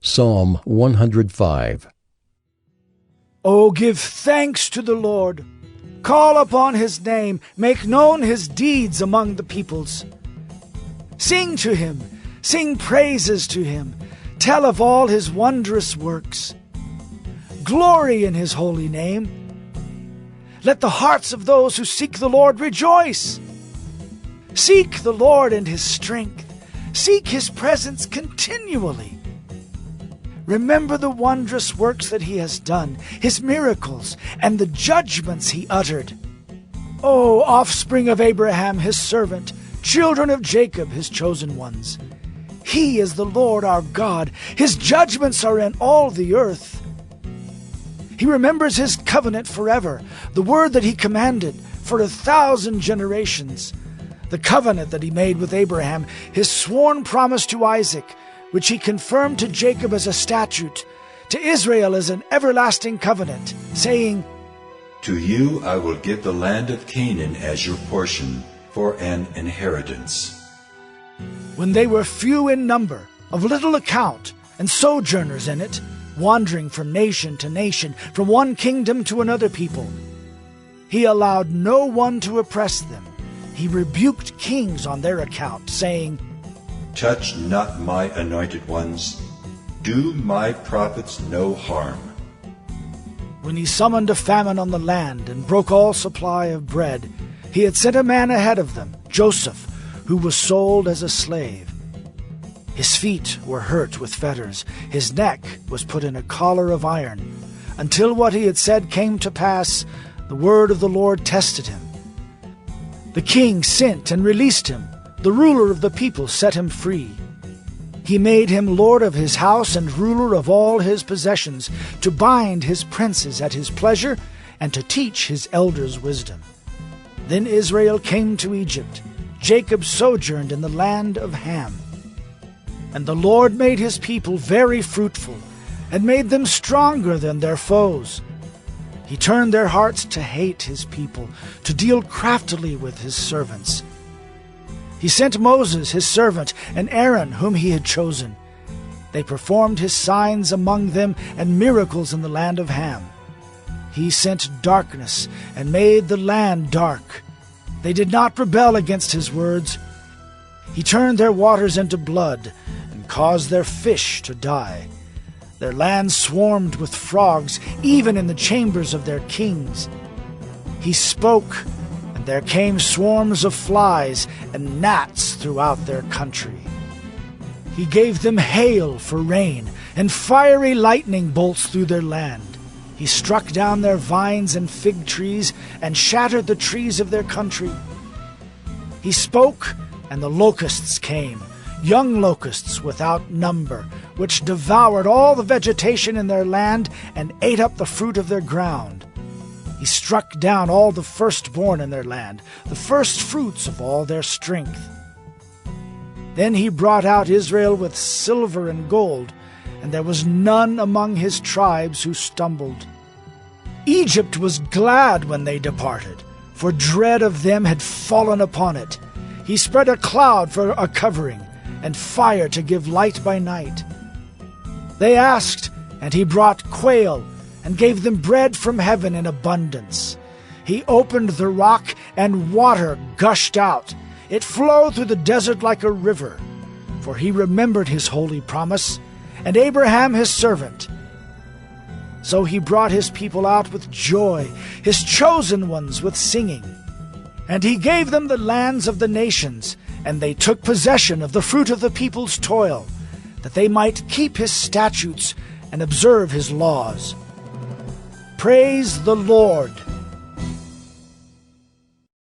Psalm 105. Oh, give thanks to the Lord. Call upon his name. Make known his deeds among the peoples. Sing to him. Sing praises to him. Tell of all his wondrous works. Glory in his holy name. Let the hearts of those who seek the Lord rejoice. Seek the Lord and his strength. Seek his presence continually. Remember the wondrous works that he has done, his miracles, and the judgments he uttered. O offspring of Abraham, his servant, children of Jacob, his chosen ones. He is the Lord our God. His judgments are in all the earth. He remembers his covenant forever, the word that he commanded for 1,000 generations, the covenant that he made with Abraham, his sworn promise to Isaac, which he confirmed to Jacob as a statute, to Israel as an everlasting covenant, saying, To you I will give the land of Canaan as your portion for an inheritance. When they were few in number, of little account, and sojourners in it, wandering from nation to nation, from one kingdom to another people, he allowed no one to oppress them. He rebuked kings on their account, saying, Touch not my anointed ones. Do my prophets no harm. When he summoned a famine on the land and broke all supply of bread, he had sent a man ahead of them, Joseph, who was sold as a slave. His feet were hurt with fetters. His neck was put in a collar of iron. Until what he had said came to pass, the word of the Lord tested him. The king sent and released him. The ruler of the people set him free. He made him lord of his house and ruler of all his possessions, to bind his princes at his pleasure and to teach his elders wisdom. Then Israel came to Egypt. Jacob sojourned in the land of Ham. And the Lord made his people very fruitful, and made them stronger than their foes. He turned their hearts to hate his people, to deal craftily with his servants. He sent Moses, his servant, and Aaron, whom he had chosen. They performed his signs among them and miracles in the land of Ham. He sent darkness and made the land dark. They did not rebel against his words. He turned their waters into blood and caused their fish to die. Their land swarmed with frogs, even in the chambers of their kings. He spoke, and there came swarms of flies and gnats throughout their country. He gave them hail for rain, and fiery lightning bolts through their land. He struck down their vines and fig trees, and shattered the trees of their country. He spoke, and the locusts came, young locusts without number, which devoured all the vegetation in their land, and ate up the fruit of their ground. He struck down all the firstborn in their land, the first fruits of all their strength. Then he brought out Israel with silver and gold, and there was none among his tribes who stumbled. Egypt was glad when they departed, for dread of them had fallen upon it. He spread a cloud for a covering, and fire to give light by night. They asked, and he brought quail, and gave them bread from heaven in abundance. He opened the rock, and water gushed out. It flowed through the desert like a river. For he remembered his holy promise, and Abraham his servant. So he brought his people out with joy, his chosen ones with singing. And he gave them the lands of the nations, and they took possession of the fruit of the people's toil, that they might keep his statutes and observe his laws. Praise the Lord.